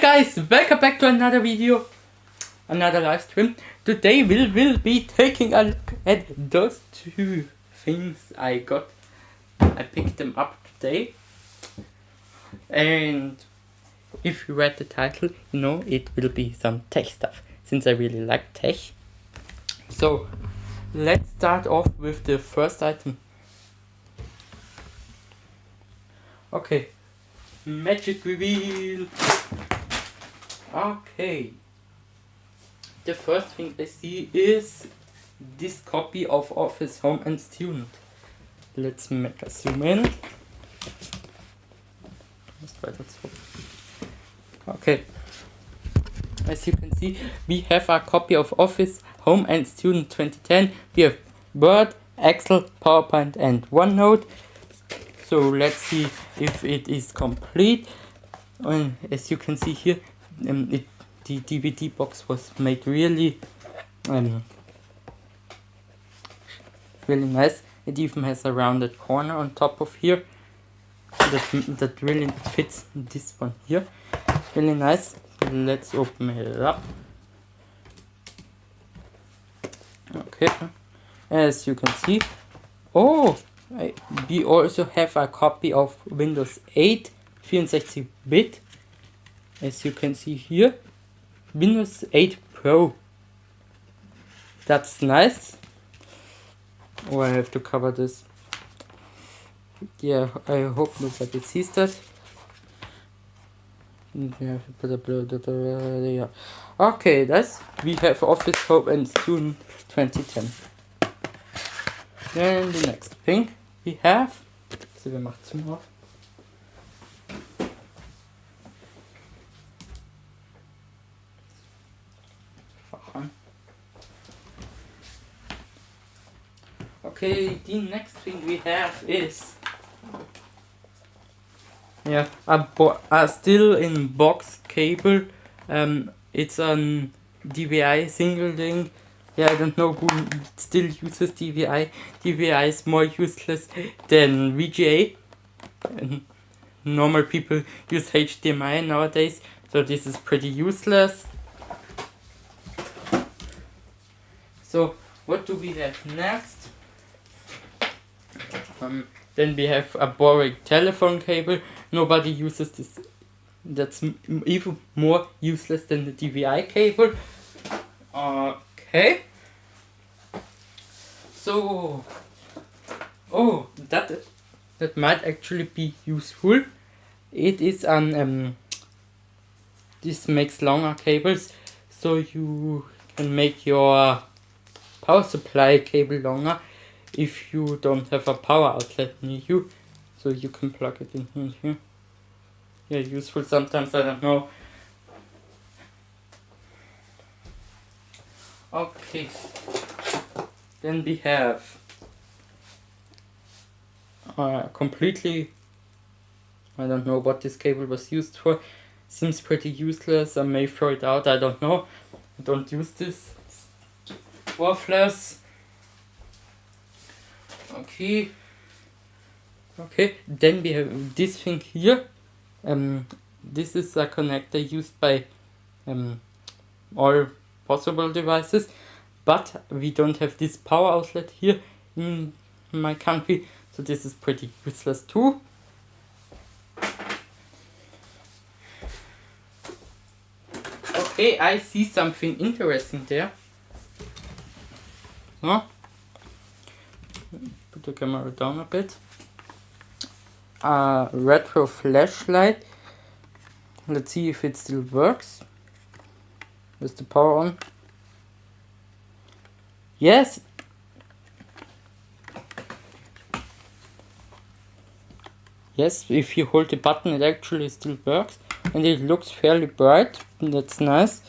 guys, welcome back to another video, another live stream. Today we will be taking a look at those two things I got. I picked them up today, and if you read the title, you know it will be some tech stuff, since I really like tech. So let's start off with the first item. Okay, magic reveal. Okay, the first thing I see is this copy of Office Home and Student. Let's make a zoom in. Okay, as you can see, we have a copy of Office Home and Student 2010. We have Word, Excel, PowerPoint and OneNote. So let's see if it is complete. And as you can see here, the DVD box was made really nice. It even has a rounded corner on top of here that really fits this one here. Really nice. Let's open it up. Okay, as you can see, we also have a copy of Windows 8 64-bit. As you can see here, Windows 8 Pro. That's nice. Oh, I have to cover this. Yeah, I hope nobody sees that. Yeah. Okay, we have Office Home and Student 2010. Then the next thing we have. So wir machen es mal. Okay, the next thing we have is a still in box cable. It's a DVI single link. Yeah, I don't know who still uses DVI. DVI is more useless than VGA. Normal people use HDMI nowadays, so this is pretty useless. So what do we have next? Then we have a boring telephone cable. Nobody uses this. That's even more useless than the DVI cable. Okay. So, that might actually be useful. It is this makes longer cables, so you can make your power supply cable longer if you don't have a power outlet near you, so you can plug it in here. Yeah, useful sometimes, I don't know. Okay, then we have completely, I don't know what this cable was used for. Seems pretty useless. I may throw it out, I don't know. I don't use this. Worthless. Okay, then we have this thing here. This is a connector used by all possible devices, but we don't have this power outlet here in my country, so this is pretty useless too. Okay, I see something interesting there. Huh? Put the camera down a bit. A retro flashlight. Let's see if it still works. Is the power on? Yes. Yes, if you hold the button, it actually still works, and it looks fairly bright. That's nice.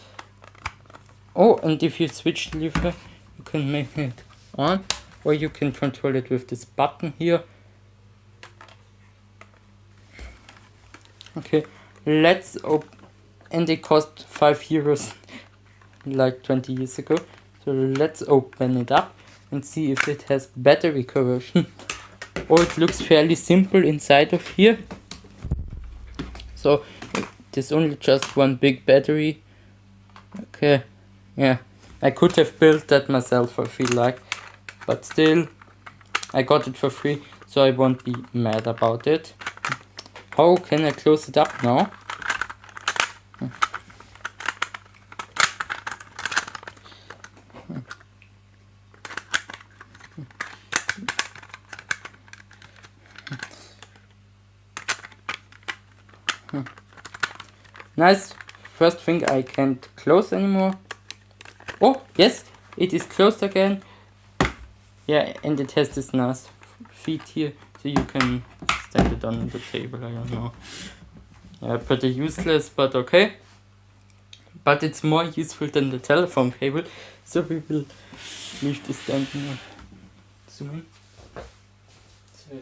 Oh, and if you switch the lever, you can make it on, or you can control it with this button here. Okay, let's open, and it cost €5 like 20 years ago. So let's open it up and see if it has battery conversion. Oh, it looks fairly simple inside of here. So there's only just one big battery. Okay, yeah, I could have built that myself, I feel like, but still, I got it for free, so I won't be mad about it. How can I close it up now? Nice. First thing I can't close anymore. Oh, yes, it is closed again. Yeah, and it has this nice feet here, so you can stand it on the table, I don't know. Yeah, pretty useless, but okay. But it's more useful than the telephone cable, so we will leave this standing. Zoom in. So.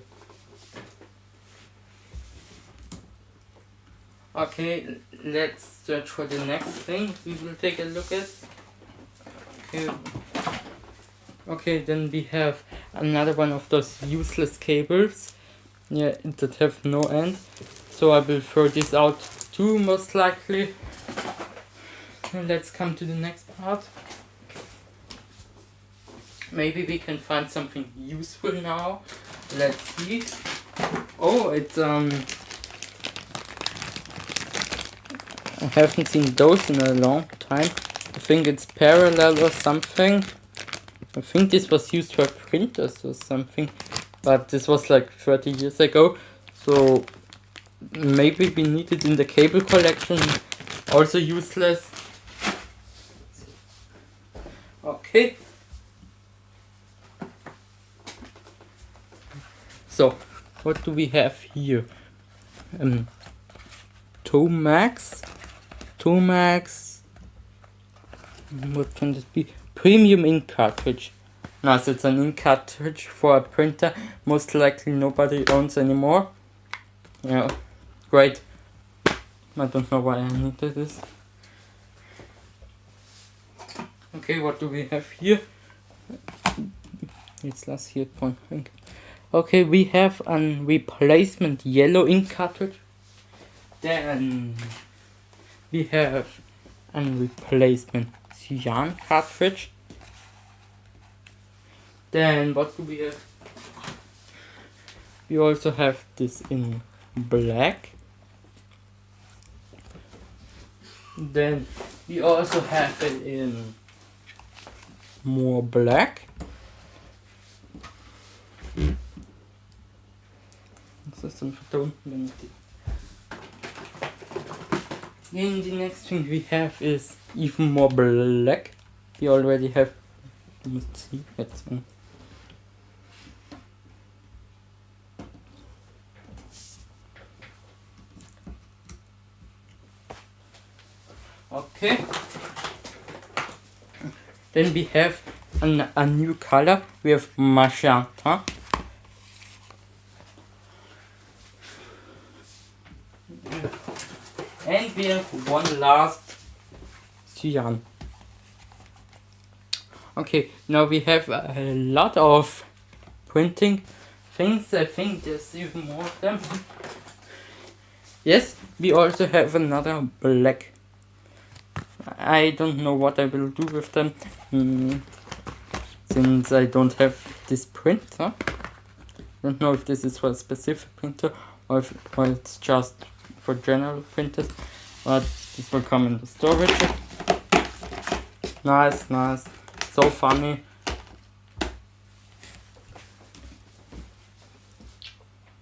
Okay, let's search for the next thing we will take a look at. Okay, then we have another one of those useless cables. Yeah, that have no end. So I will throw this out too, most likely. And let's come to the next part. Maybe we can find something useful now. Let's see. Oh, it's I haven't seen those in a long time. I think it's parallel or something. I think this was used for printers or something, but this was like 30 years ago, so maybe we need it in the cable collection. Also useless. Okay. So, what do we have here? Tomax. What can this be? Premium ink cartridge. Nice, it's an ink cartridge for a printer. Most likely nobody owns anymore. Yeah, great. I don't know why I needed this. Okay, what do we have here? It's last here point. Okay, we have a replacement yellow ink cartridge. Then we have a replacement cyan cartridge. Then what do we have? We also have this in black. Then we also have it in more black. Then the next thing we have is even more black. We already have. You must see it. Okay. Then we have a new color. We have magenta. And we have one last cyan. Okay, now we have a lot of printing things. I think there's even more of them. Yes, we also have another black. I don't know what I will do with them, since I don't have this printer. I don't know if this is for a specific printer or if it's just for general printers, but this will come in the storage. Nice, so funny.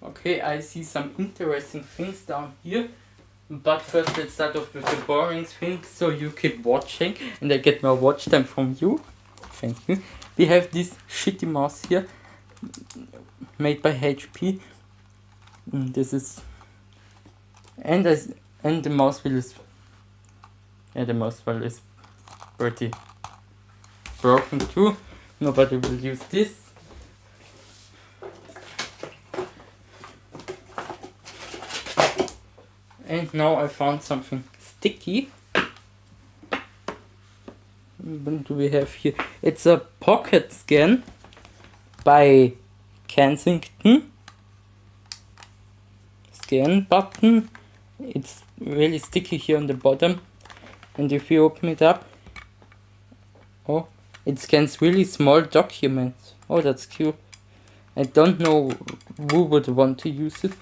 Okay, I see some interesting things down here, but first let's start off with the boring things, so you keep watching and I get more watch time from you. Thank you. We have this shitty mouse here, made by HP. This is, and the mouse wheel is, yeah, the mouse wheel is pretty broken too. Nobody will use this. And now I found something sticky. What do we have here? It's a pocket scan by Kensington. Scan button. it's really sticky here on the bottom, and if you open it up, oh, it scans really small documents. Oh, that's cute. I don't know who would want to use it.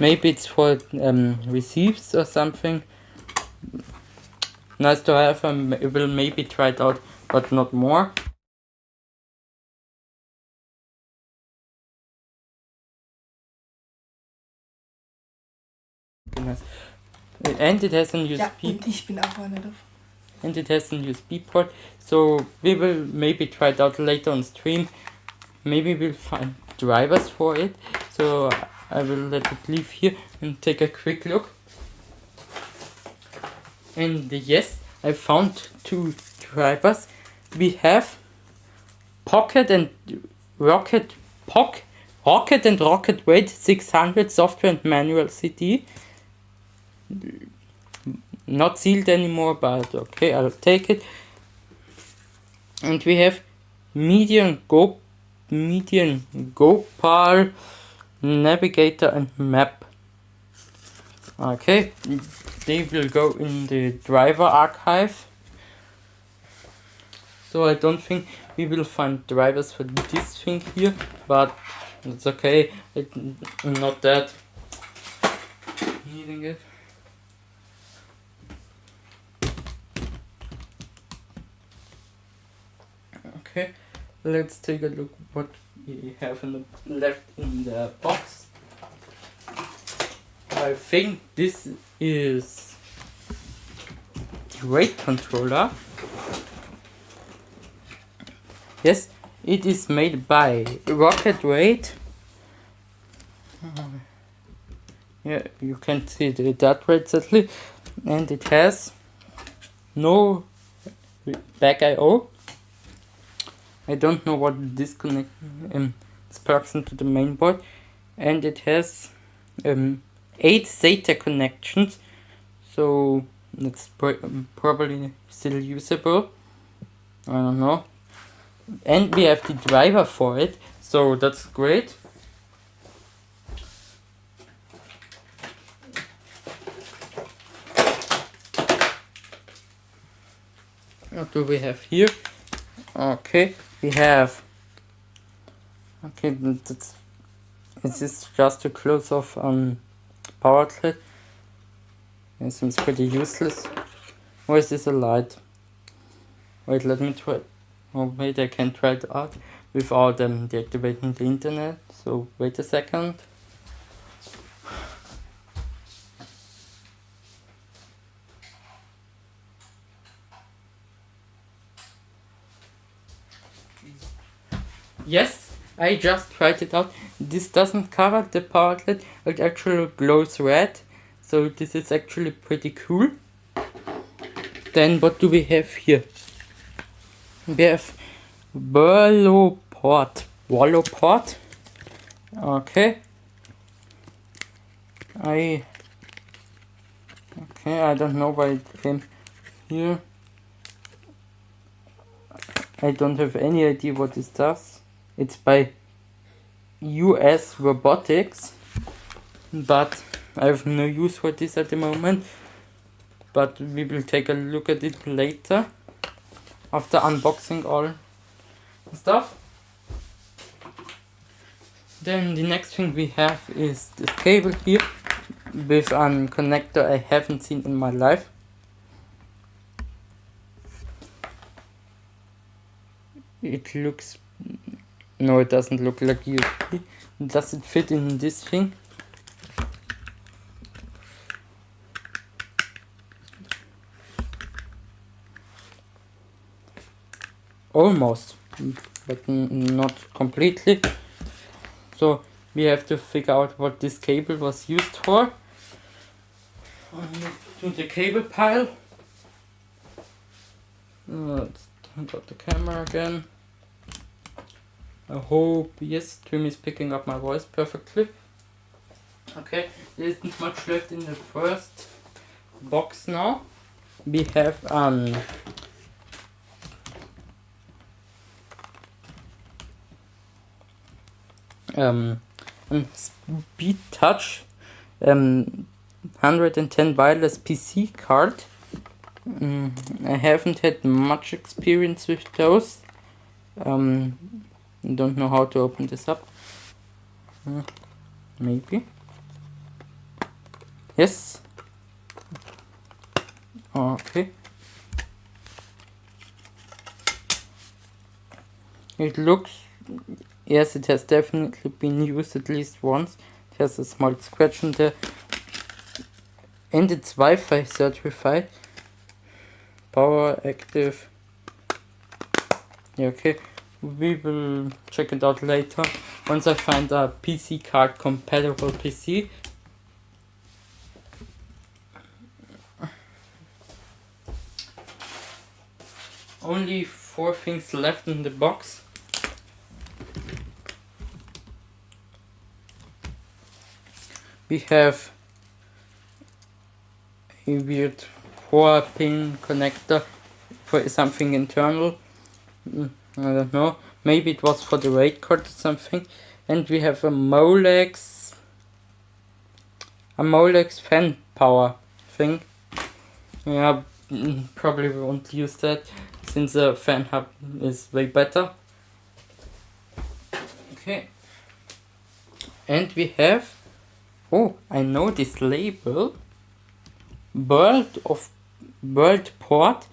Maybe it's for receipts or something. Nice to have. I will maybe try it out, but not more. Nice. And it has an USB. Ja, und ich bin auch einer davon. And it has an USB port, so we will maybe try it out later on stream. Maybe we'll find drivers for it, so I will let it leave here and take a quick look. And yes, I found 2 drivers. We have Pocket and Rocket Weight 600 software and manual CD. Not sealed anymore, but okay, I'll take it. And we have Median Gopal navigator and map. Okay, they will go in the driver archive. So I don't think we will find drivers for this thing here, but it's okay. I'm not that needing it. Okay, let's take a look what we have left in the box. I think this is the weight controller. Yes, it is made by Rocket Weight. Yeah, you can see that rate exactly, and it has no back I/O. I don't know what disconnect plugs into the main board, and it has 8 SATA connections, so it's probably still usable. I don't know. And we have the driver for it, so that's great. What do we have here? Okay, we have. Okay, this is just a close off on power outlet. It seems pretty useless. Or is this a light? Wait, let me try. Oh wait, I can try it out without deactivating the internet. So wait a second. Yes, I just tried it out. This doesn't cover the power outlet, it actually glows red. So this is actually pretty cool. Then what do we have here? We have Walloport. Okay. I don't know why it came here. I don't have any idea what this does. It's by US Robotics, but I have no use for this at the moment. But we will take a look at it later after unboxing all stuff. Then the next thing we have is this cable here with a connector I haven't seen in my life. It looks... No, it doesn't look like USB. Does it fit in this thing? Almost, but not completely. So we have to figure out what this cable was used for. To the cable pile. Let's turn out the camera again. I hope, yes, Stream is picking up my voice perfectly. Okay, there isn't much left in the first box now. We have Speed Touch 110 wireless PC card. I haven't had much experience with those. Don't know how to open this up. Maybe. Yes. Okay. It looks, yes, it has definitely been used at least once. It has a small scratch in there. And it's Wi-Fi certified. Power active. Yeah, okay. We will check it out later once I find a PC card compatible PC. Only 4 things left in the box. We have a weird 4-pin connector for something internal. I don't know. Maybe it was for the RAID card or something. And we have a Molex fan power thing. Yeah, probably won't use that since the fan hub is way better. Okay. And we have, oh, I know this label. World port.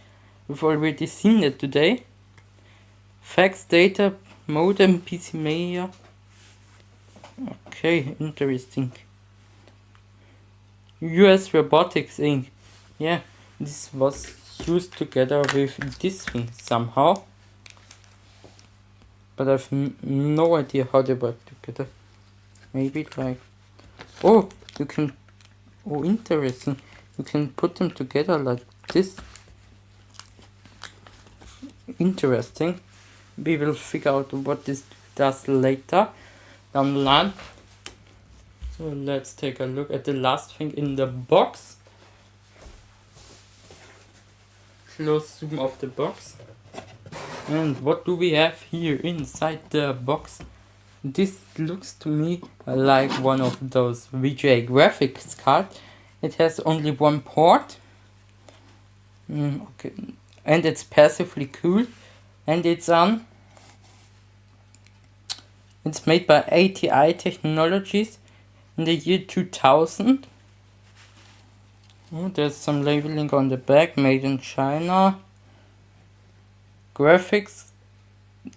We've already seen it today. Fax data modem PC Media. Okay, interesting. US Robotics Inc. Yeah, this was used together with this thing somehow. But I've no idea how they work together. Maybe like, oh, you can, oh, interesting. You can put them together like this. Interesting. We will figure out what this does later down the line. So let's take a look at the last thing in the box. Close zoom of the box. And what do we have here inside the box? This looks to me like one of those VGA graphics cards. It has only one port. Okay. And it's passively cooled. And it's made by ATI Technologies in the year 2000. Oh, there's some labeling on the back, made in China. Graphics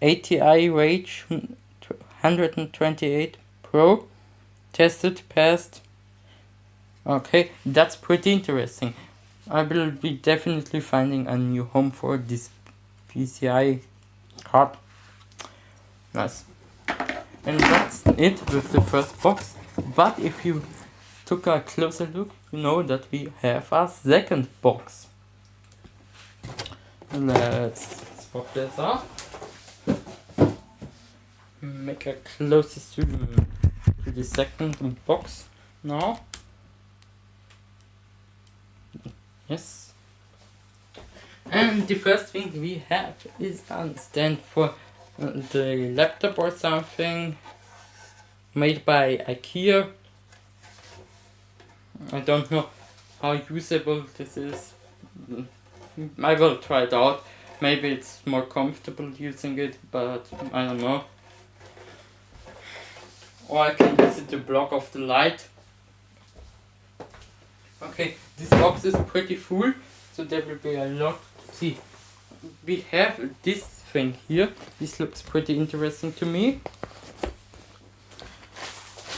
ATI Rage 128 Pro. Tested, passed. Okay, that's pretty interesting. I will be definitely finding a new home for this PCI card. Nice. And that's it with the first box. But if you took a closer look, you know that we have a second box. Let's swap this up. Make a closer zoom to the second box now. Yes. And the first thing we have is a stand for the laptop or something, made by IKEA. I don't know how usable this is. I will try it out. Maybe it's more comfortable using it, but I don't know. Or I can use it to block off the light. Okay, this box is pretty full, so there will be a lot to see. We have this thing here. This looks pretty interesting to me.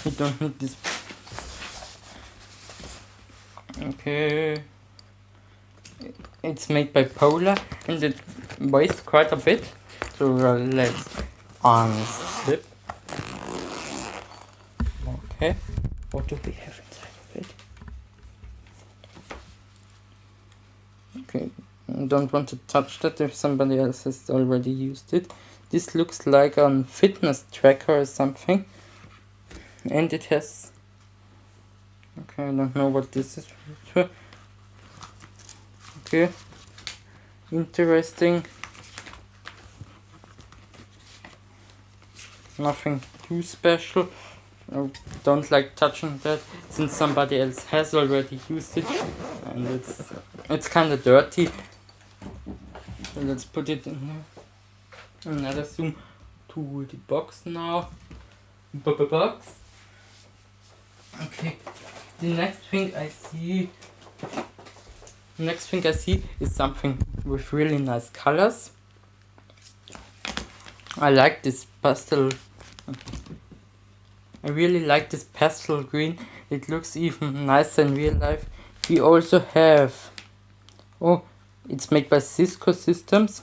We don't need this. Okay. It's made by Polar and it weighs quite a bit. So let's unzip. Okay. What do we have inside of it? Okay. I don't want to touch that if somebody else has already used it. This looks like a fitness tracker or something. And it has... Okay, I don't know what this is. Okay. Interesting. Nothing too special. I don't like touching that since somebody else has already used it and it's kind of dirty. So let's put it in here. Another zoom to the box now. Box. Okay. The next thing I see is something with really nice colors. I like this pastel. I really like this pastel green. It looks even nicer in real life. We also have, oh, it's made by Cisco Systems.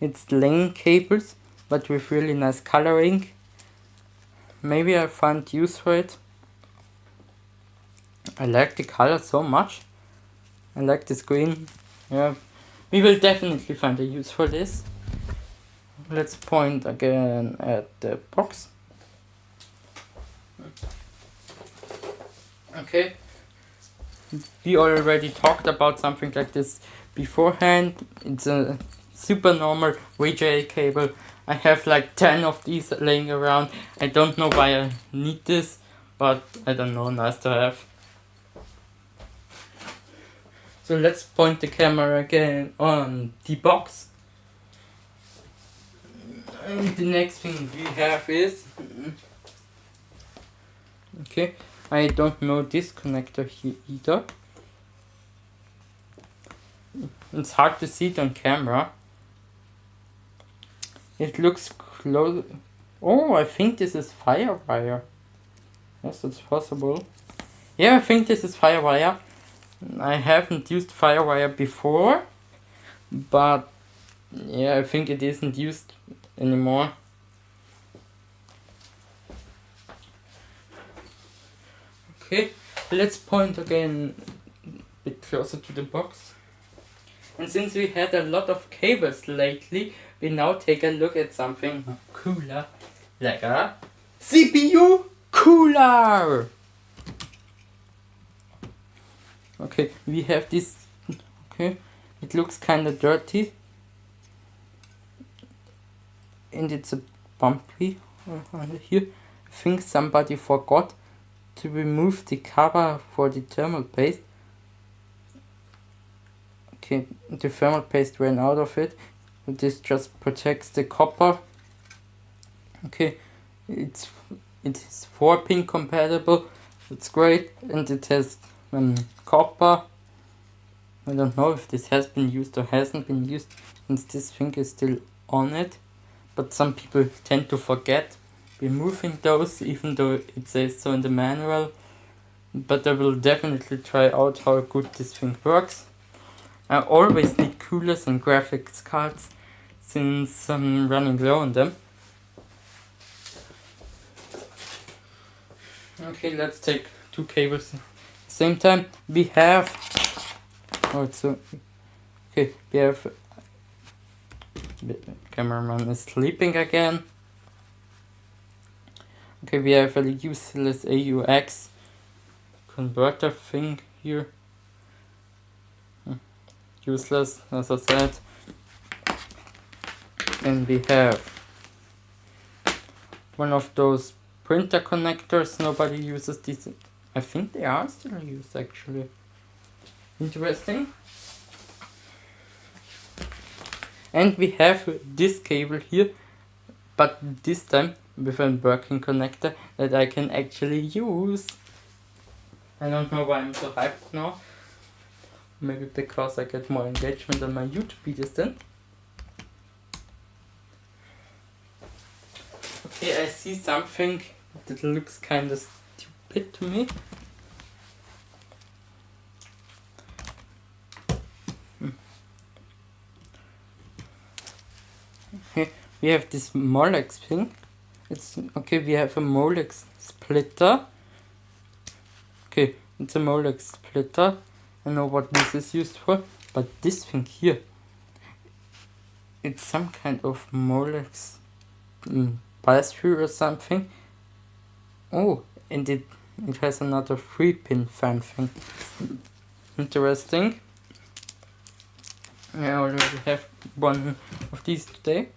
It's LAN cables, but with really nice coloring. Maybe I find use for it. I like the color so much. I like this green. Yeah, we will definitely find a use for this. Let's point again at the box. Okay, we already talked about something like this beforehand. It's a super normal VGA cable. I have like 10 of these laying around. I don't know why I need this, but I don't know, nice to have. So let's point the camera again on the box. And the next thing we have is, okay, I don't know this connector here either. It's hard to see it on camera. It looks close. Oh, I think this is FireWire. Yes, it's possible. Yeah, I think this is FireWire. I haven't used FireWire before, but yeah, I think it isn't used anymore. Okay, let's point again a bit closer to the box. And since we had a lot of cables lately, we now take a look at something cooler, like a CPU cooler. Okay, we have this. Okay, it looks kind of dirty, and it's a bumpy under here. I think somebody forgot to remove the cover for the thermal paste. Okay, the thermal paste ran out of it. This just protects the copper. Okay, it is 4-pin compatible. It's great, and it has copper. I don't know if this has been used or hasn't been used, since this thing is still on it. But some people tend to forget removing those, even though it says so in the manual. But I will definitely try out how good this thing works. I always need coolers and graphics cards since I'm running low on them. Okay, let's take 2 cables at the same time. We have, okay, we have, the cameraman is sleeping again. Okay, we have a useless AUX converter thing here. Useless, as I said. And we have one of those printer connectors. Nobody uses these. I think they are still used, actually. Interesting. And we have this cable here, but this time with a working connector that I can actually use. I don't know why I'm so hyped now. Maybe because I get more engagement on my YouTube videos then. Okay, I see something that looks kind of stupid to me. Okay, we have this Molex thing. It's okay, we have a Molex splitter. Okay, it's a Molex splitter. I know what this is used for, but this thing here, it's some kind of Molex pass-through or something. Oh, and it has another 3-pin fan thing. Interesting. I already have one of these today.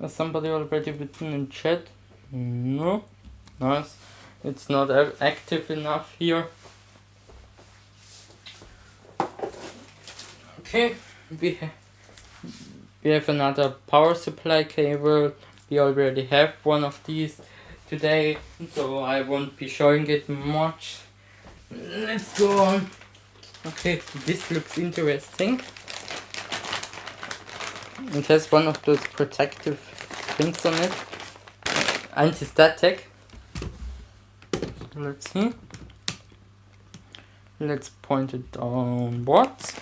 Has somebody already written in chat? No. Nice. It's not active enough here. Okay. We have another power supply cable. We already have one of these today, so I won't be showing it much. Let's go on. Okay, this looks interesting. It has one of those protective things on it. Anti-static. Let's see. Let's point it downwards.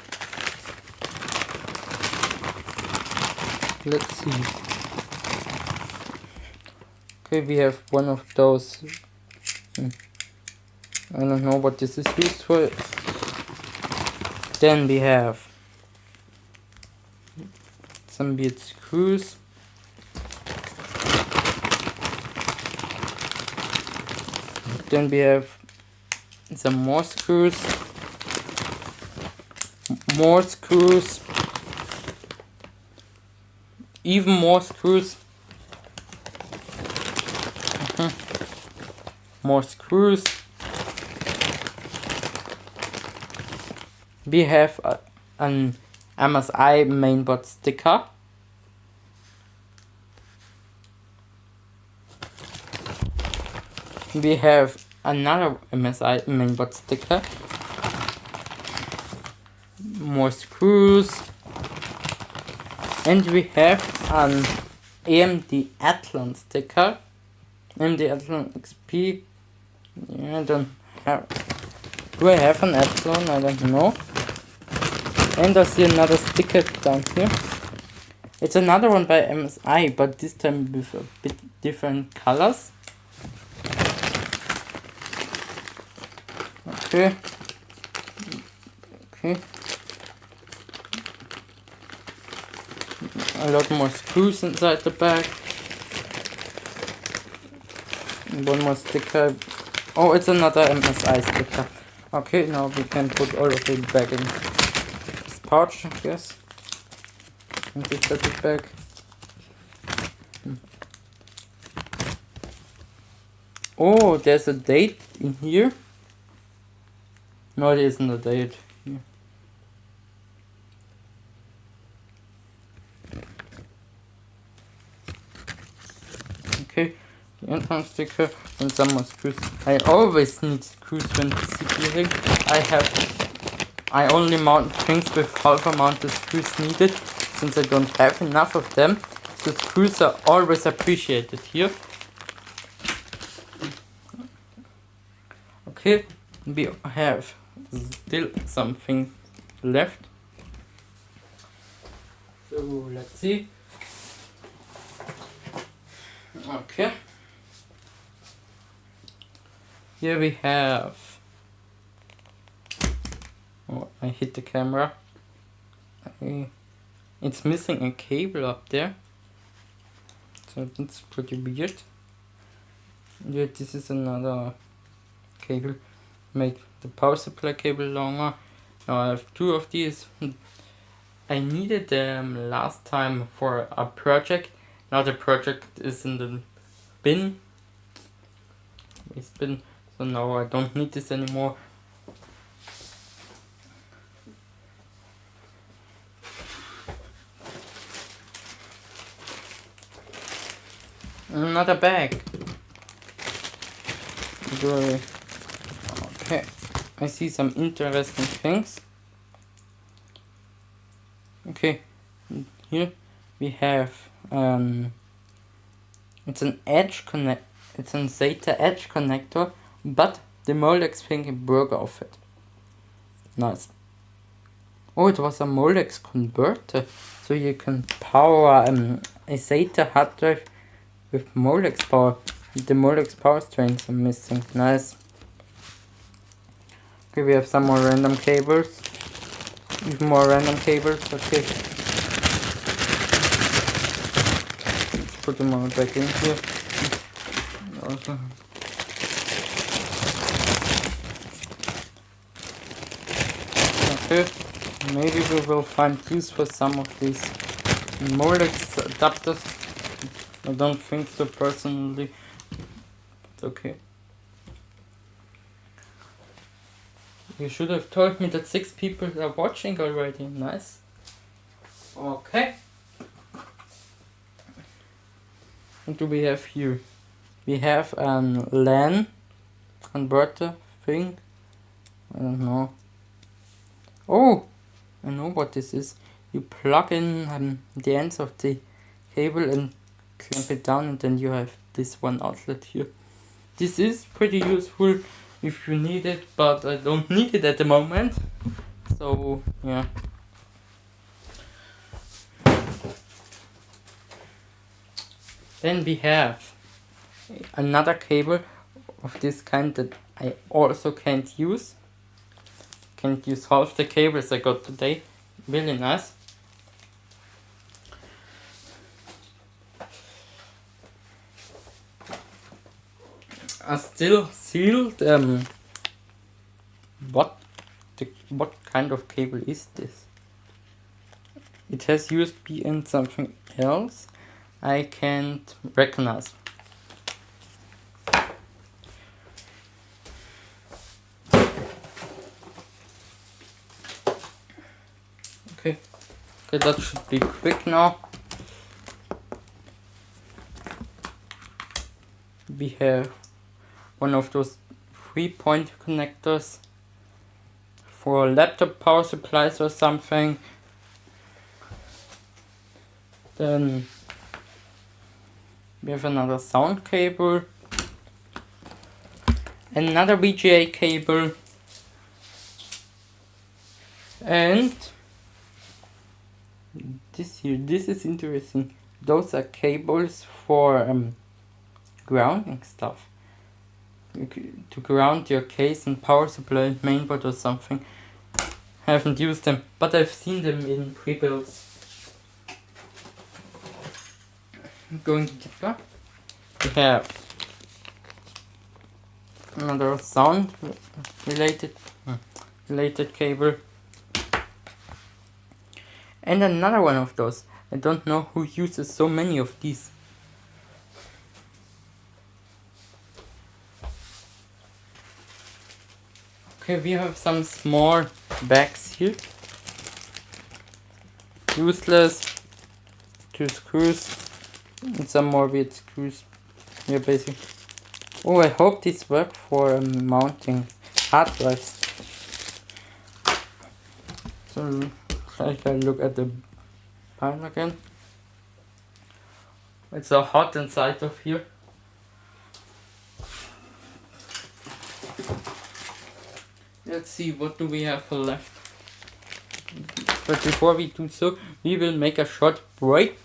Let's see. Okay, we have one of those. I don't know what this is used for. Then we have some weird screws. Then we have some more screws. More screws. Even more screws. More screws. We have an MSI mainboard sticker. We have another MSI mainboard sticker. More screws. And we have an AMD Athlon sticker. AMD Athlon XP. Yeah, I don't have. Do I have an Athlon? I don't know. And I see another sticker down here. It's another one by MSI, but this time with a bit different colors. Okay. Okay. A lot more screws inside the bag. One more sticker. Oh, it's another MSI sticker. Okay, now we can put all of it back in this pouch, I guess. And this set it back. Oh, there's a date in here. No, it isn't a date. Here. Okay, the entrance sticker and some more screws. I always need screws when CPUing. I only mount things with half amount of screws needed, since I don't have enough of them. So screws are always appreciated here. Okay, we have still something left. So let's see. Okay. Here we have. Oh, I hit the camera. It's missing a cable up there. So that's pretty weird. Yeah, this is another cable. Make the power supply cable longer. Now I have two of these. I needed them last time for a project. Now the project is in the bin. So now I don't need this anymore. Another bag. Okay, I see some interesting things. Okay, here we have it's an edge connect. It's an SATA edge connector, but the Molex Pinky broke off it. Nice. Oh, it was a Molex converter, so you can power a SATA hard drive with Molex power. The Molex power strings are missing. Nice. Okay, we have some more random cables. Even more random cables. Okay. Let's put them all back in here. Also. Okay. Maybe we will find use for some of these Molex adapters. I don't think so personally. It's okay. You should have told me that 6 people are watching already. Nice. Okay. What do we have here? We have an LAN converter thing. I don't know. Oh! I know what this is. You plug in the ends of the cable and clamp it down, and then you have this one outlet here. This is pretty useful if you need it, but I don't need it at the moment. So yeah. Then we have another cable of this kind that I also can't use. Can't use half the cables I got today. Really nice. A still sealed what kind of cable is this? It has USB and something else I can't recognize. Okay, that should be quick now. We have one of those 3-point connectors for laptop power supplies or something. Then we have another sound cable, another VGA cable, and this here. This is interesting. Those are cables for grounding stuff. To ground your case and power supply, mainboard or something. I haven't used them, but I've seen them in pre-builds. Going deeper, we have another sound related cable, and another one of those. I don't know who uses so many of these. Okay, we have some small bags here. Useless. 2 screws. And some more weird screws. Yeah, basically. Oh, I hope this works for mounting hard drives. So, I can look at the pile again. It's so hot inside of here. Let's see, what do we have left? But before we do so, we will make a short break.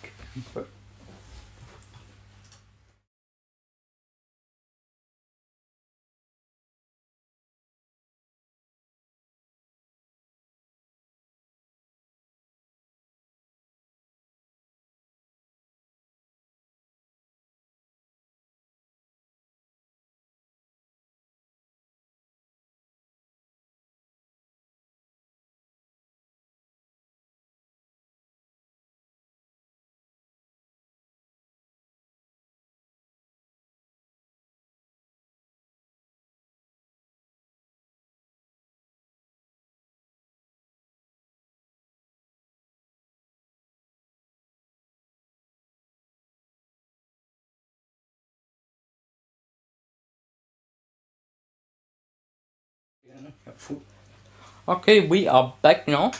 Okay, we are back now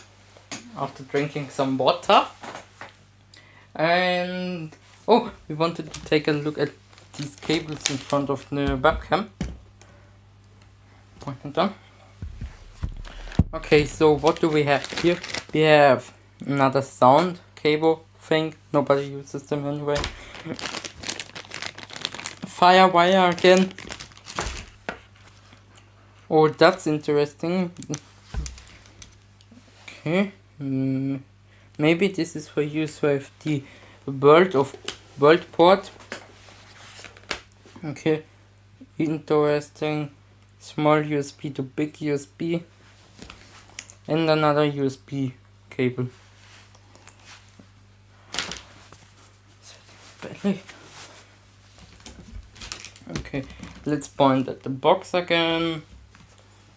after drinking some water, and oh, we wanted to take a look at these cables in front of the webcam. Point it down. Okay, so what do we have here? We have another sound cable thing. Nobody uses them anyway. Firewire again. Oh, that's interesting. Okay. Maybe this is for use with the world port. Okay. Interesting. Small USB to big USB. And another USB cable. Okay, let's point at the box again,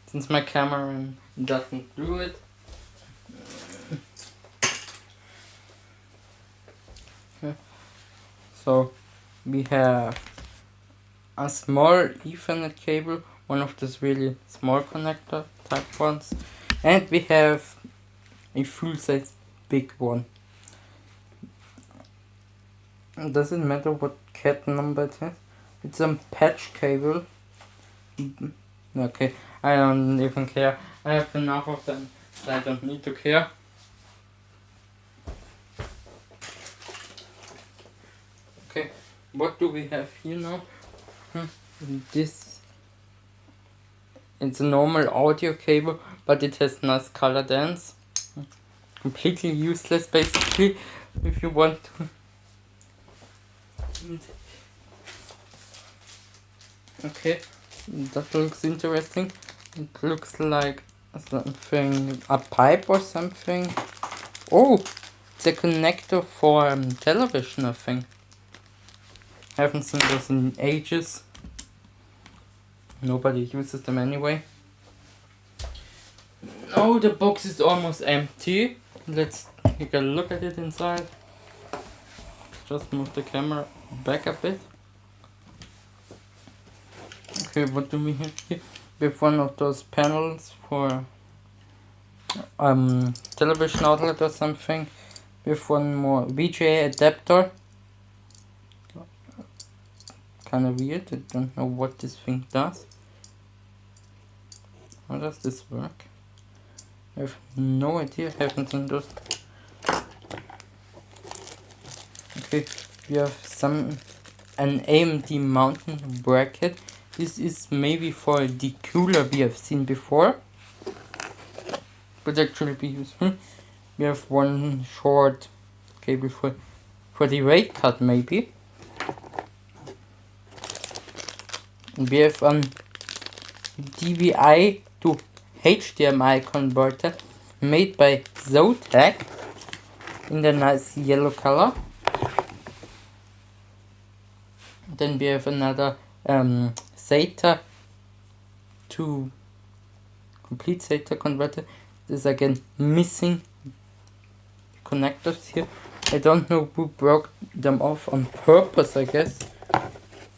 since my camera doesn't do it. Okay. So we have a small Ethernet cable, one of those really small connector type ones, and we have a full-size big one. Does it matter what cat number it is? It's a patch cable. Okay, I don't even care. I have enough of them, so I don't need to care. Okay, what do we have here now? This, it's a normal audio cable, but it has nice color dance. Completely useless basically, if you want to. Okay, that looks interesting. It looks like something, a pipe or something. Oh, it's a connector for television, I think. I haven't seen those in ages. Nobody uses them anyway. Oh, the box is almost empty. Let's take a look at it inside. Just move the camera back a bit. Okay, what do we have here? We have one of those panels for television outlet or something. We have one more VGA adapter. Kinda weird, I don't know what this thing does. How does this work? I have no idea, I haven't seen those. Okay, we have an AMD mountain bracket. This is maybe for the cooler we have seen before. Could actually be useful. We have one short cable for the rate card maybe. And we have DVI to HDMI converter made by Zotac in the nice yellow color. Then we have another SATA to complete SATA converter. This is again missing connectors here. I don't know who broke them off on purpose, I guess.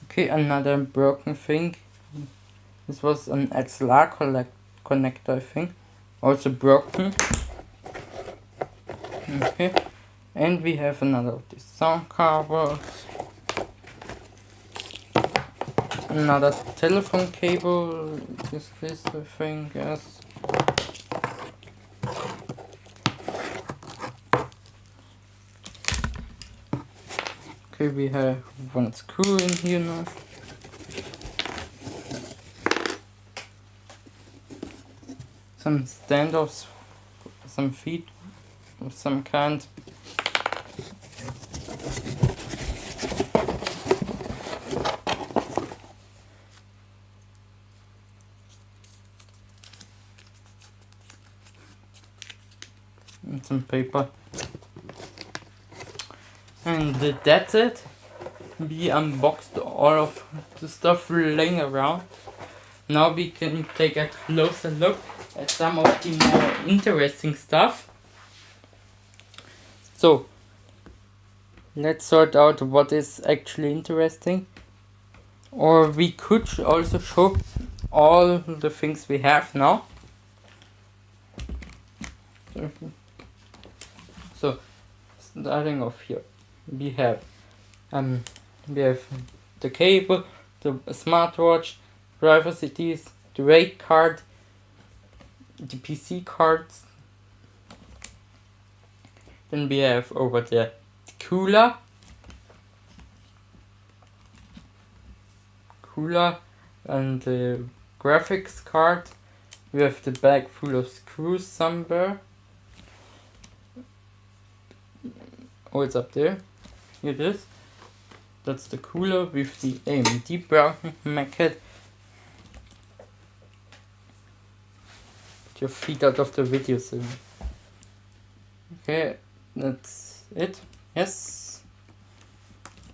Okay, another broken thing. This was an XLR connector, I think. Also broken. Okay. And we have another of these sound cables. Another telephone cable. Is this, I think, yes. Okay, we have one screw in here now. Some standoffs, some feet of some kind. And some paper. And that's it. We unboxed all of the stuff laying around. Now we can take a closer look at some of the more interesting stuff. So, let's sort out what is actually interesting. Or we could also show all the things we have now. So, starting off here, we have the cable, the smartwatch, driver CDs, the rate card, the PC cards. Then we have over there the cooler and the graphics card. We have the bag full of screws somewhere. Oh, it's up there. Here it is. That's the cooler with the AMD brown maquette. Put your feet out of the video soon. Okay, that's it. Yes.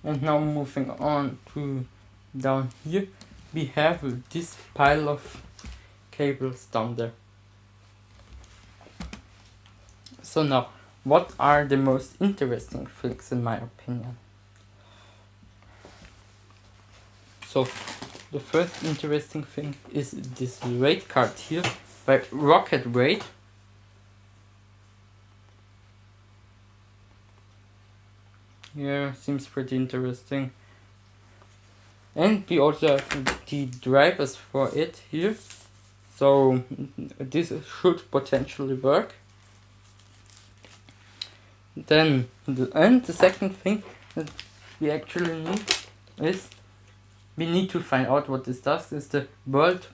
And now moving on to down here we have this pile of cables down there. So now, what are the most interesting things in my opinion? So the first interesting thing is this rate card here by Rocket Rate. Yeah, seems pretty interesting. And we also have the drivers for it here. So this should potentially work. Then the second thing that we actually need is we need to find out what this does. Is the world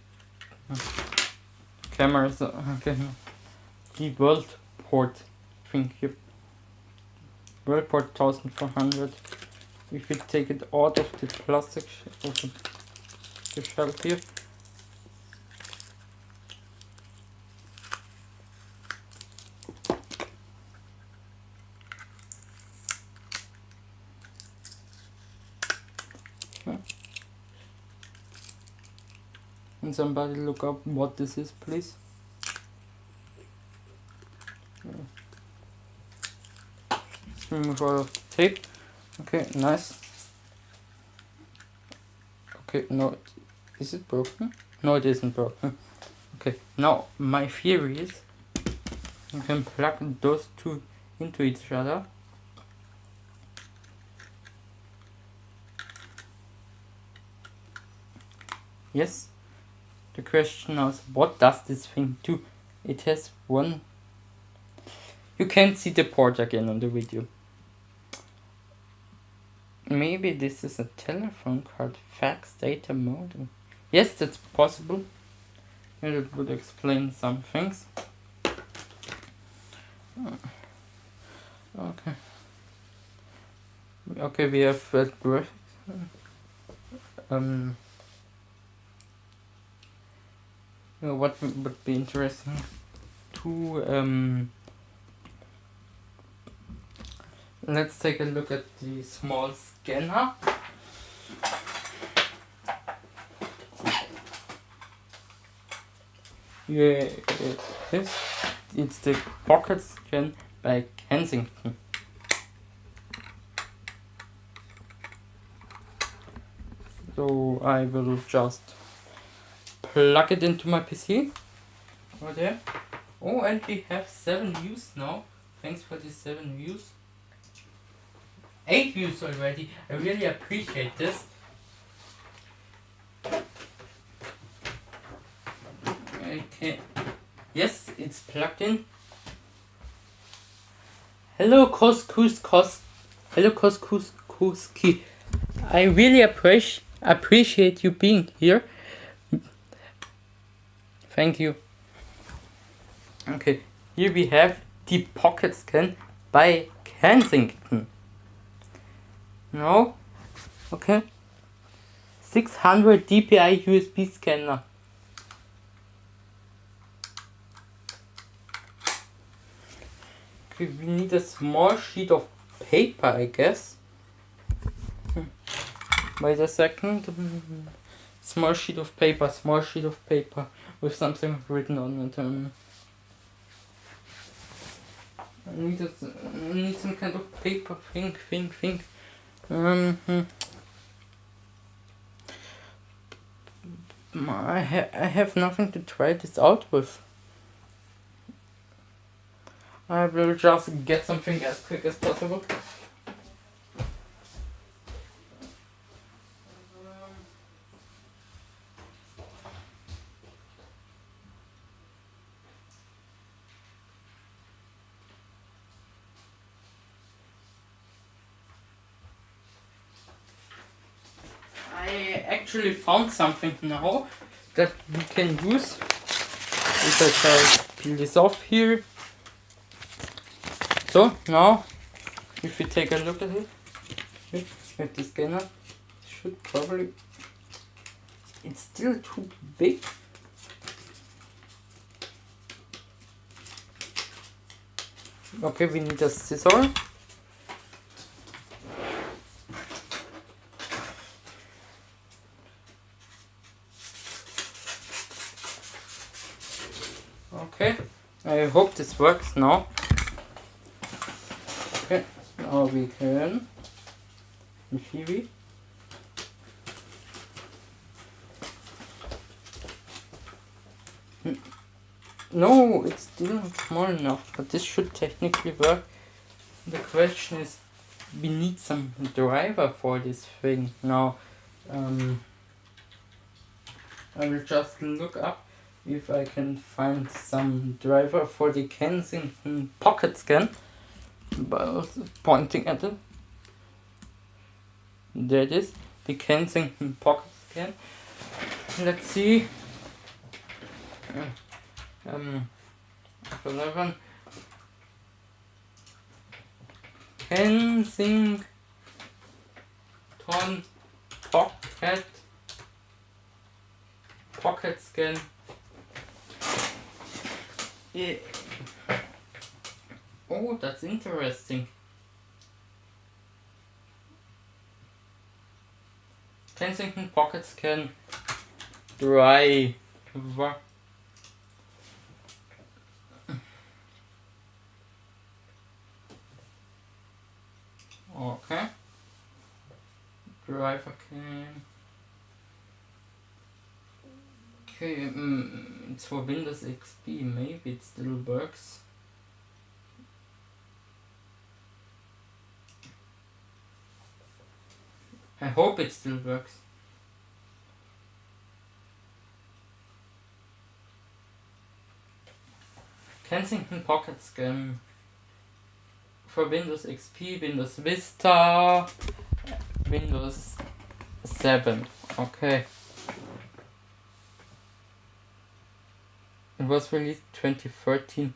cameras? Okay, no. The world port thing here. World port 1400. If we take it out of the plastic of the shell here. And somebody look up what this is, please. Remove all of the tape. Okay, nice. Okay, no, is it broken? No, it isn't broken. Okay, now my theory is you can plug those two into each other. Yes. The question now is, what does this thing do? It has one... You can't see the port again on the video. Maybe this is a telephone card, fax data modem. Yes, that's possible. And it would explain some things. Okay. Okay, we have graphics. What would be interesting to let's take a look at the small scanner. Yeah, it's the Pocket Scan by Kensington. So I will just plug it into my PC. Over there. Oh, and we have 7 views now. Thanks for the 7 views. 8 views already. I really appreciate this. Okay. Yes, it's plugged in. Hello, Hello, Koskuski. I really appreciate you being here. Thank you. Okay, here we have the Pocket Scan by Kensington. No? Okay. 600 dpi USB scanner. Okay, we need a small sheet of paper, I guess. Wait a second. Small sheet of paper with something written on it. I need some kind of paper thing. I have nothing to try this out with. I will just get something as quick as possible. I actually found something now that we can use. If I try to peel this off here. So now, if you take a look at it, with the scanner, it should probably, it's still too big. Okay, we need a scissor. Okay, I hope this works now. Okay, now we can in Phoebe. No, it's still not small enough, but this should technically work. The question is, we need some driver for this thing now. I will just look up if I can find some driver for the Kensington Pocket Scan by pointing at it. There it is, the Kensington Pocket Scan. Let's see. 11 Kensington Pocket Scan. Yeah. Oh, that's interesting. Kensington Pocket Scan driver. Okay. Driver can. Okay, it's for Windows XP. Maybe it still works. I hope it still works. Kensington Pocket Scan for Windows XP, Windows Vista, Windows 7. Okay. It was released 2013.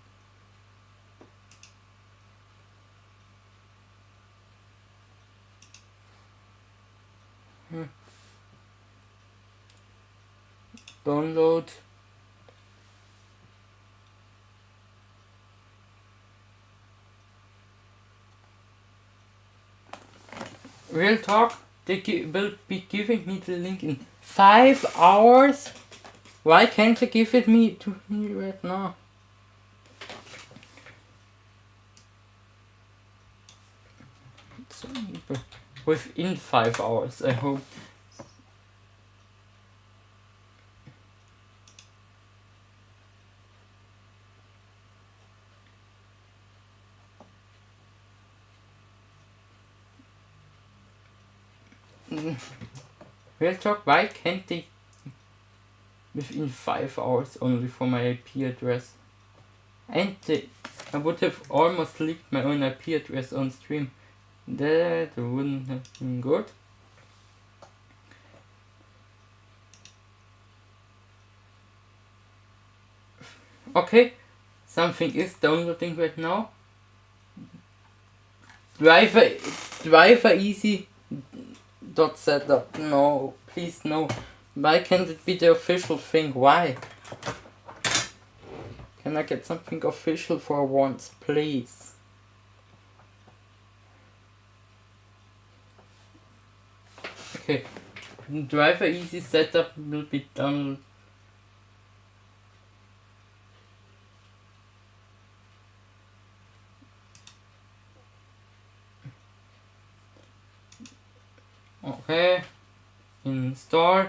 Download. Real talk, they will be giving me the link in 5 hours. Why can't they give it to me right now? Within 5 hours, I hope. Real talk, why can't they within 5 hours only for my IP address? And I would have almost leaked my own IP address on stream. That wouldn't have been good. Okay, something is downloading right now. Driver easy dot setup. No, please no. Why can't it be the official thing? Why? Can I get something official for once, please? Okay, driver easy setup will be done. Okay, install.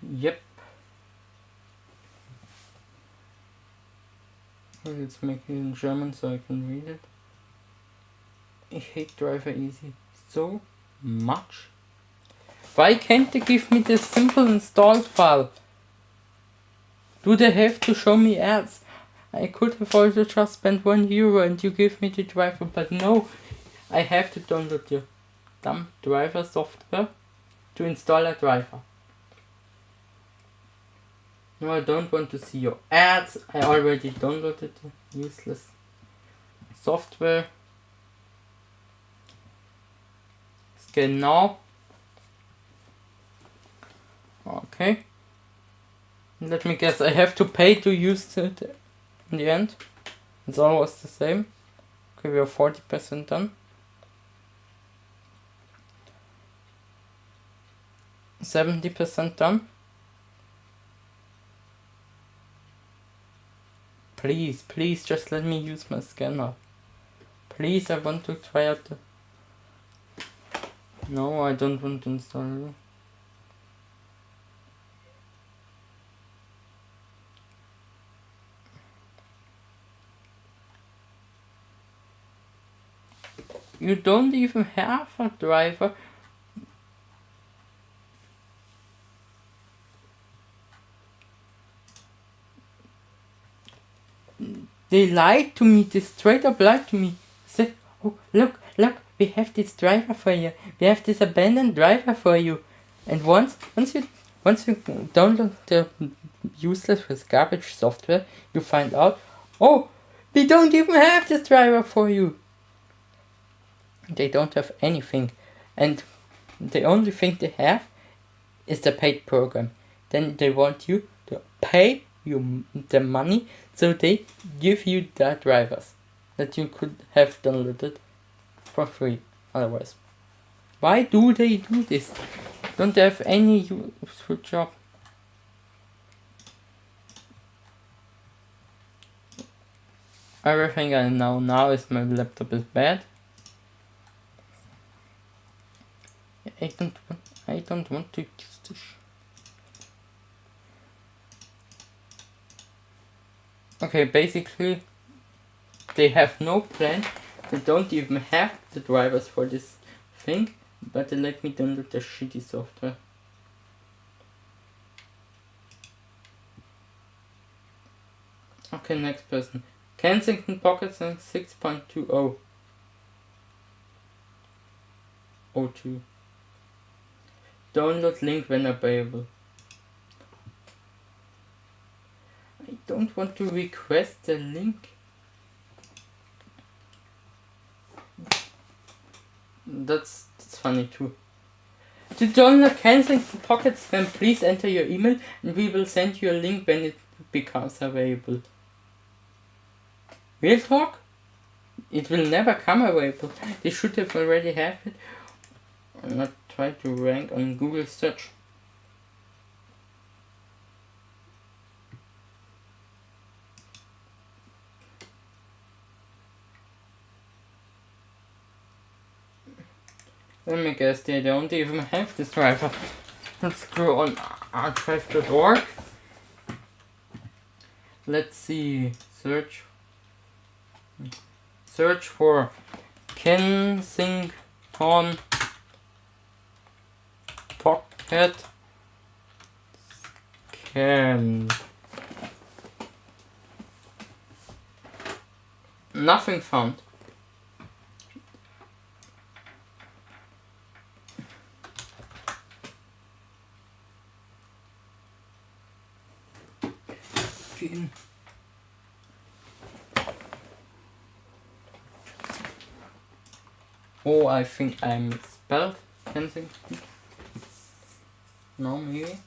Yep. Let's make it in German so I can read it. I hate driver easy so much. Why can't they give me the simple installed file? Do they have to show me ads? I could have also just spent €1 and you give me the driver, but no. I have to download your dumb driver software to install a driver. No, I don't want to see your ads. I already downloaded the useless software. Scan now. Okay. Let me guess, I have to pay to use it in the end. It's almost the same. Okay, we are 40% done. 70% done. Please just let me use my scanner. Please, I want to try out the... No, I don't want to install it. You don't even have a driver. They lied to me, they straight up lied to me. Said, oh, look, we have this driver for you. We have this abandoned driver for you. And once you download the useless with garbage software, you find out, oh, we don't even have this driver for you. They don't have anything. And the only thing they have is the paid program. Then they want you to pay you the money, so they give you the drivers that you could have downloaded for free otherwise. Why do they do this? Don't they have any useful job? Everything I know now is my laptop is bad. I don't want to use this. Okay, basically they have no plan. They don't even have the drivers for this thing, but they let me download the shitty software. Okay, next person. Kensington Pockets and 6.20. 02. Download link when available. I don't want to request the link. That's funny too. To download Kensington Pockets, then please enter your email and we will send you a link when it becomes available. Real talk? It will never come available. They should have already have it. I'm not trying to rank on Google search. Let me guess, they don't even have this driver. Let's go on archive.org. Let's see. Search for Kensington Pocket Scan. Nothing found. Oh, I think I misspelled Kensington. No, maybe.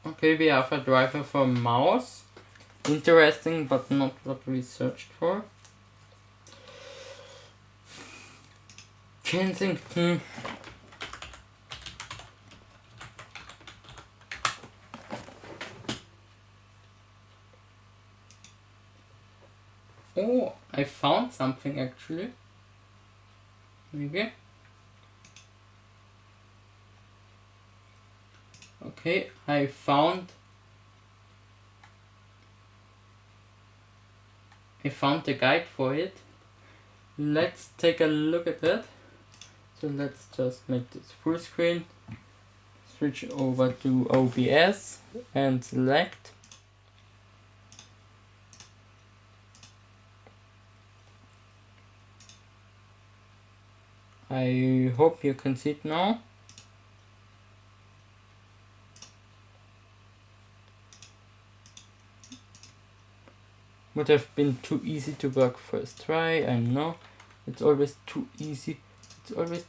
Okay, we have a driver for mouse. Interesting, but not what we searched for. Kensington. Oh, I found something actually. Maybe. Okay, I found the guide for it. Let's take a look at it. So let's just make this full screen. Switch over to OBS and select. I hope you can see it now. Would have been too easy to work first try, I know. It's always too easy. Let's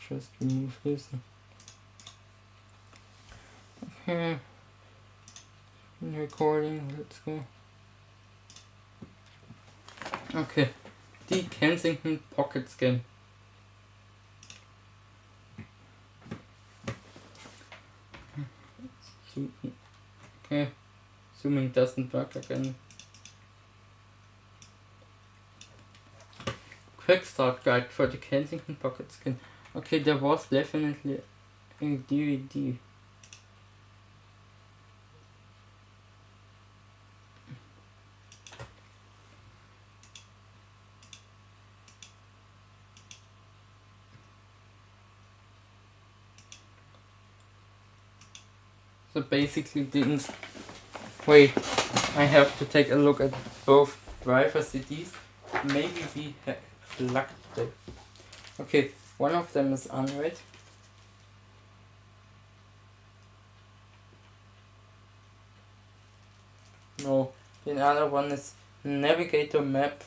just remove this. Okay. Recording, let's go. Okay, the Kensington Pocket Scan. Okay, zooming doesn't work again. Quick start guide for the Kensington Pocket Skin. Okay, there was definitely a DVD. So basically didn't... Wait, I have to take a look at both driver CDs. Maybe we have lucked them. Okay, one of them is unread. No, the other one is navigator map.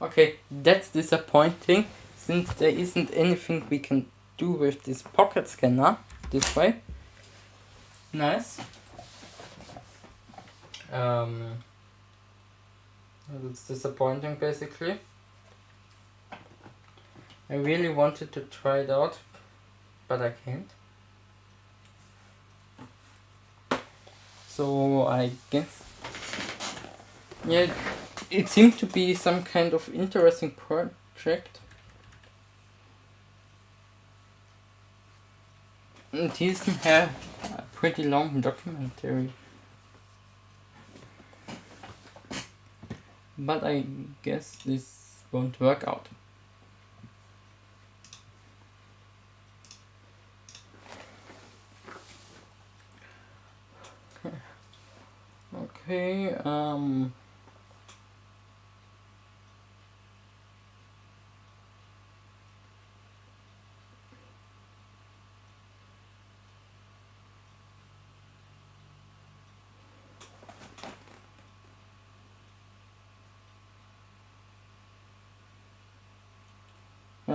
Okay, that's disappointing, since there isn't anything we can do with this pocket scanner this way. Nice. It's disappointing basically. I really wanted to try it out, but I can't. So I guess, yeah, it seemed to be some kind of interesting project. It doesn't have a pretty long documentary. But I guess this won't work out. Okay, well,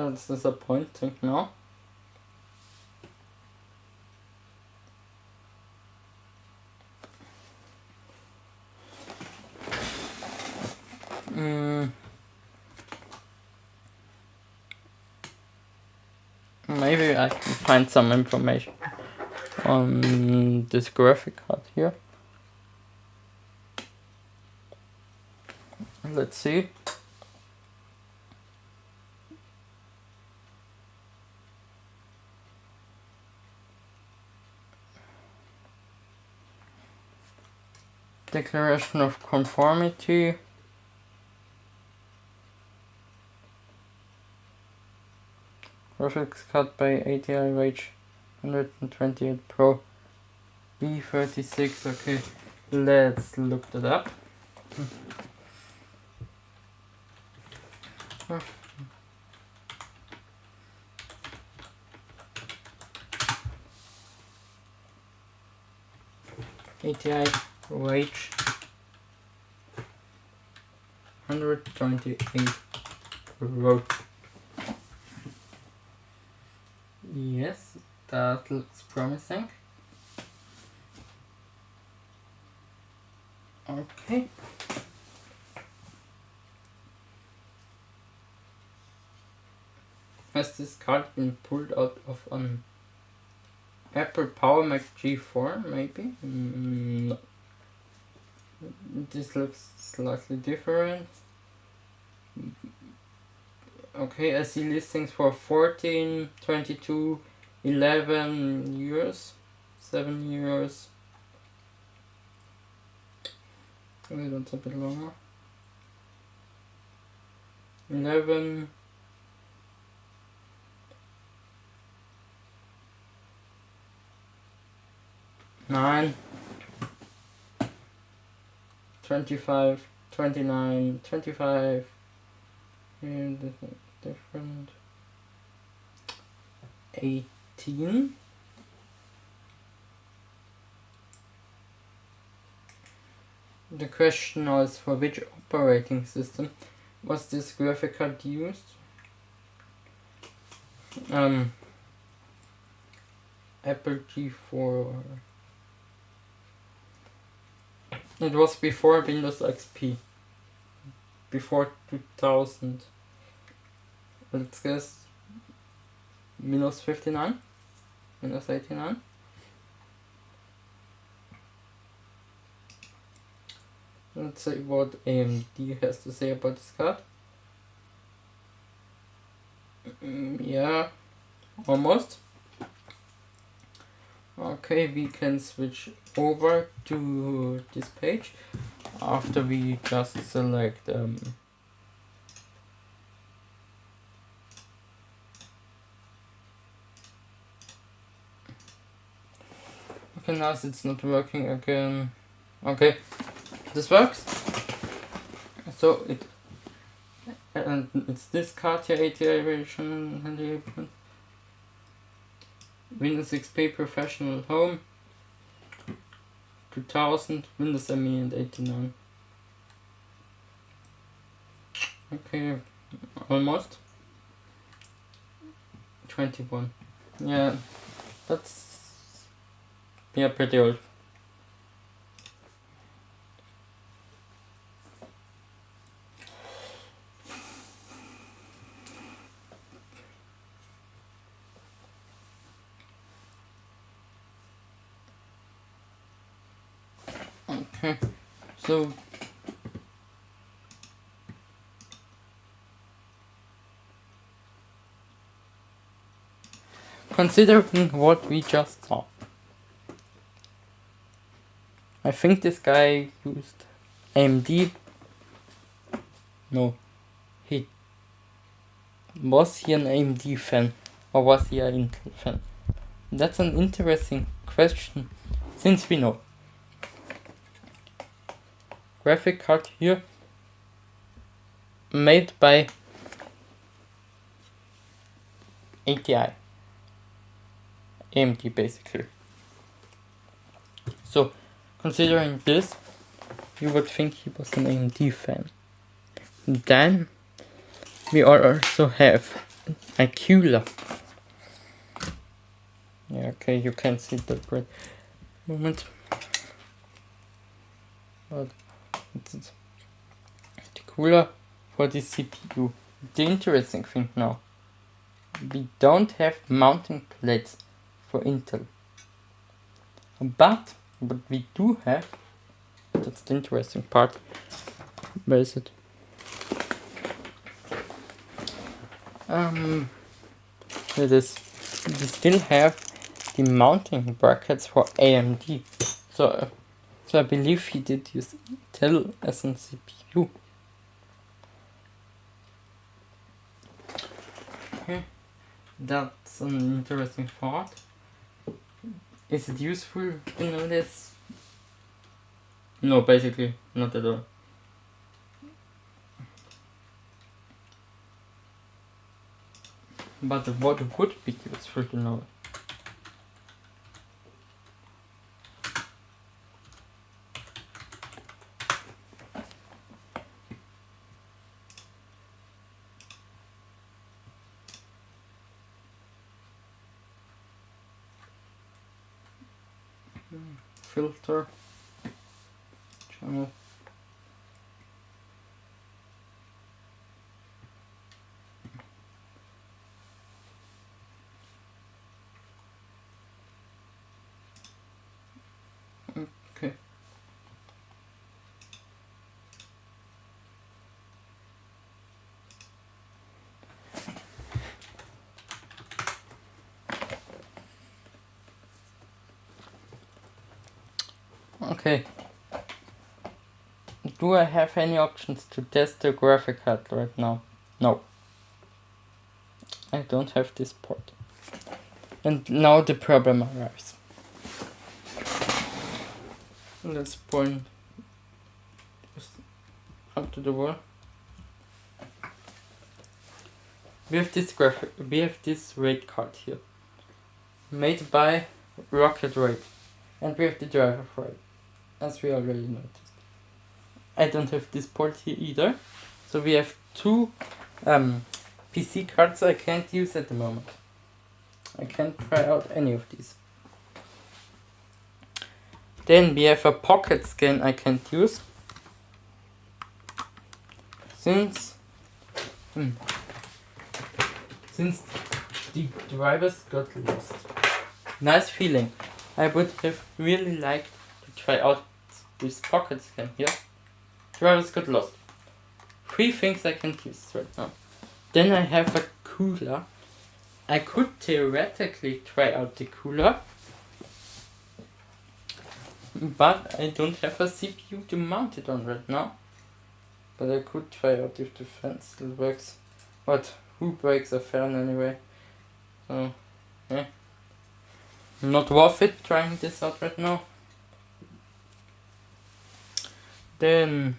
it's disappointing now. Maybe I can find some information on this graphic card here. Let's see. Declaration of conformity. Graphics card by ATI Rage 128 Pro B36. Okay, let's look that up. ATI Rage 128 Pro. Yes, that looks promising. Okay. Has this card been pulled out of an Apple Power Mac G4 maybe? No. This looks slightly different. Okay, I see listings for 14, 22, 11 euros, 7 euros. Wait, that's a bit longer. 11. Nine, 25, 29, 25, and different, 18, the question was for which operating system was this graphic card used? Apple G4. It was before Windows XP. Before 2000. Let's guess Windows 59? Windows 89. Let's see what AMD has to say about this card. Yeah, almost. Okay, we can switch over to this page after we just select okay, now it's not working again. Okay, this works. So it's this card here, 80 version, Windows XP Professional Home 2000, Windows ME and 89. Okay, almost 21. Yeah, that's pretty old. Okay, so considering what we just saw, I think this guy used AMD. No, was he an AMD fan or was he an Intel fan? That's an interesting question, since we know graphic card here made by ATI, AMD basically. So considering this, you would think he was an AMD fan. Then we also have a Cooler. Yeah, okay, you can see the red moment, but it's the cooler for the CPU. The interesting thing now, we don't have mounting plates for Intel, but what we do have, that's the interesting part. Where is it? It is. We still have the mounting brackets for AMD, so I believe he did use Intel as a CPU. Okay, that's an interesting thought. Is it useful to know this? No, basically not at all. But what would be useful to know? Filter channel. Okay. Okay. Do I have any options to test the graphic card right now? No. I don't have this port. And now the problem arrives. Let's point up to the wall. We have this RAID card here, made by Rocket RAID, and we have the driver for it, as we already noticed. I don't have this port here either, so we have two PC cards I can't use at the moment. I can't try out any of these. Then we have a pocket scan I can't use, since the drivers got lost. Nice feeling. I would have really liked to try out this pocket scan here. Travis got lost. 3 things I can use right now. Then I have a cooler. I could theoretically try out the cooler, but I don't have a CPU to mount it on right now. But I could try out if the fan still works. But who breaks a fan anyway? So, yeah. Not worth it trying this out right now. Then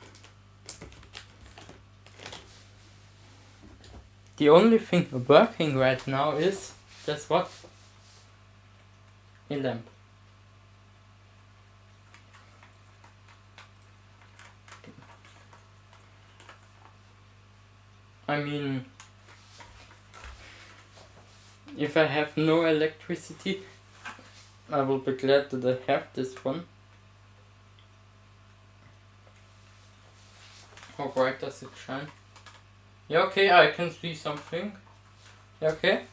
the only thing working right now is, guess what? A lamp. I mean, if I have no electricity, I will be glad that I have this one. How bright does it shine? Yeah, okay, I can see something. Yeah, okay.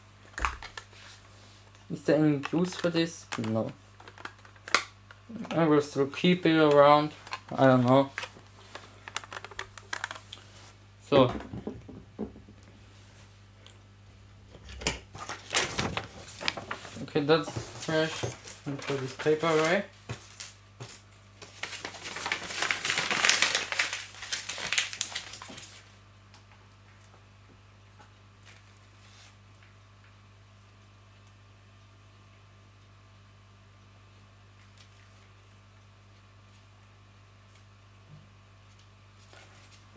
Is there any use for this? No. I will still keep it around. I don't know. So. Okay, that's trash. And throw this paper away.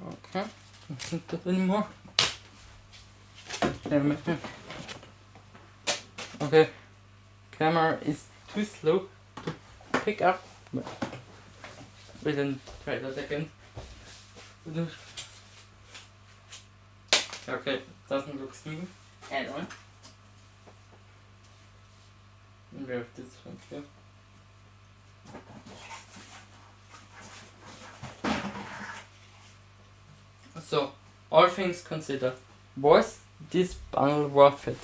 Okay, don't need that anymore. Okay, camera is too slow to pick up. We didn't try that again. Okay, doesn't look smooth anyway. And we have this one here. So, all things considered, was this bundle worth it?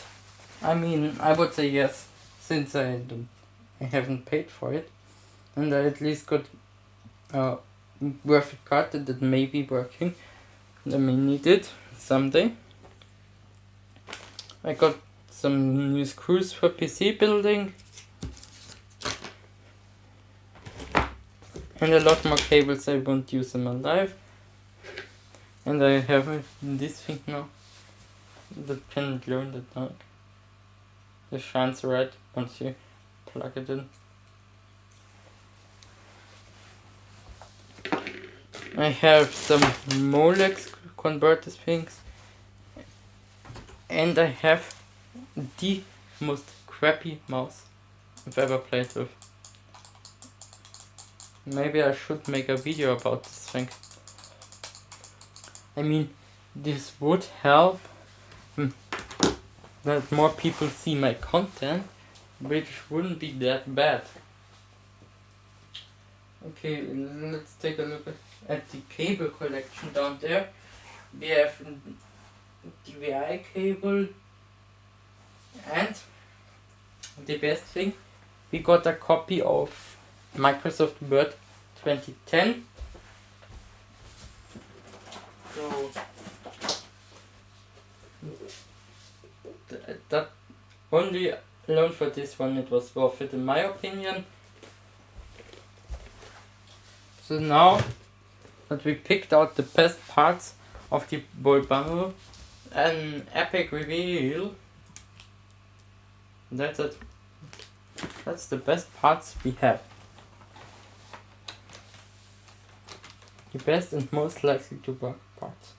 I mean, I would say yes, since I haven't paid for it, and I at least got a worth it card that may be working, and I may need it someday. I got some new screws for PC building, and a lot more cables I won't use in my life. And I have this thing now that can glow in the dark. It shines red once you plug it in. I have some Molex converter things. And I have the most crappy mouse I've ever played with. Maybe I should make a video about this thing. I mean, this would help that more people see my content, which wouldn't be that bad. Okay, let's take a look at the cable collection down there. We have DVI cable, and the best thing, we got a copy of Microsoft Word 2010. So that only alone for this one it was worth it in my opinion. So now that we picked out the best parts of the bowl bundle, an epic reveal. That's it. That's the best parts we have. The best and most likely to work parts.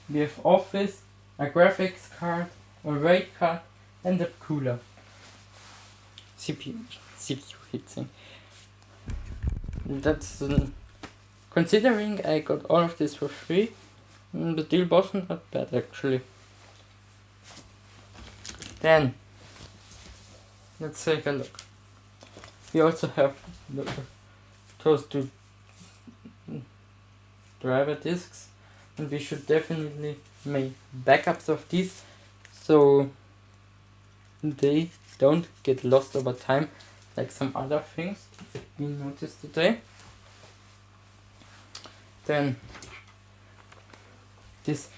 We have Office, a graphics card, a RAID card, and a cooler. CPU heatsink. That's considering I got all of this for free, the deal wasn't that bad actually. Then let's take a look. We also have those two driver discs, and we should definitely make backups of these. So they don't get lost over time like some other things we noticed today. Then this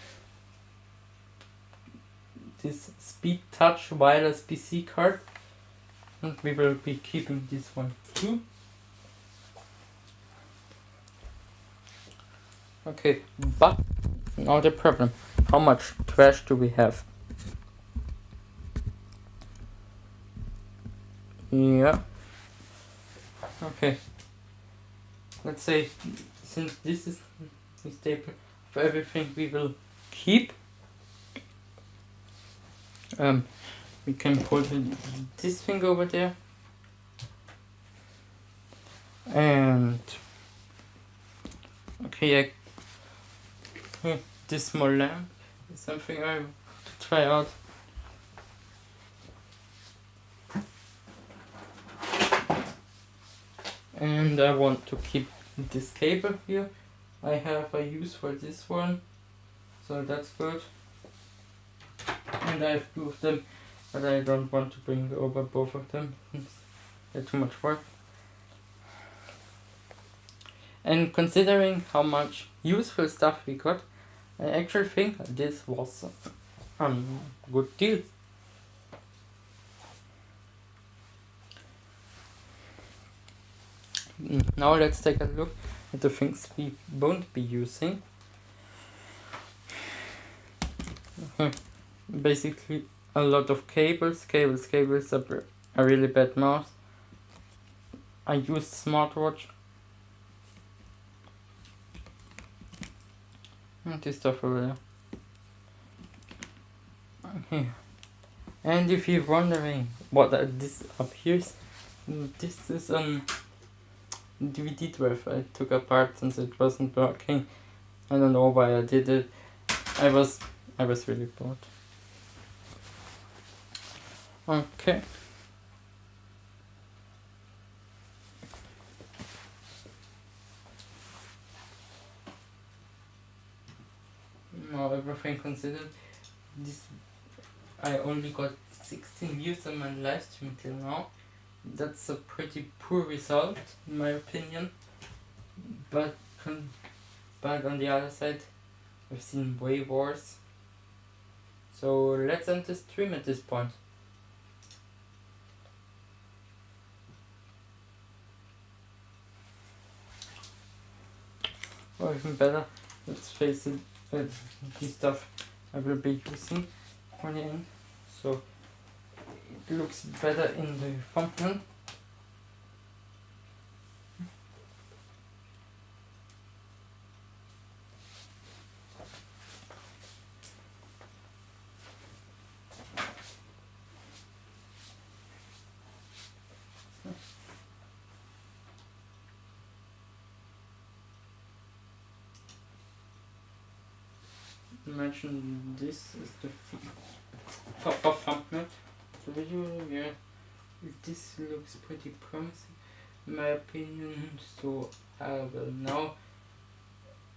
Speed Touch wireless PC card, and we will be keeping this one too. Okay, but now the problem, how much trash do we have? Yeah. Okay. Let's say, since this is the staple for everything we will keep, we can put this thing over there, and okay, this small lamp is something I want to try out. And I want to keep this cable here. I have a use for this one, so that's good. And I have two of them, but I don't want to bring over both of them. It's too much work. And considering how much useful stuff we got, I actually think this was a good deal. Now let's take a look at the things we won't be using. Basically a lot of cables are a really bad mouse. I use smartwatch. And this stuff over there. Okay. And if you're wondering what this up here is, this is DVD drive I took apart since it wasn't working. I don't know why I did it. I was really bored. Okay. Now everything considered, this I only got 16 views on my live stream till now. That's a pretty poor result in my opinion, but on the other side I've seen way worse. So let's end the stream at this point. Or even better, let's face it, this stuff I will be using for the end, so it looks better in the thumbnail. Imagine this is the thumbnail. The video, yeah, this looks pretty promising in my opinion, so I will now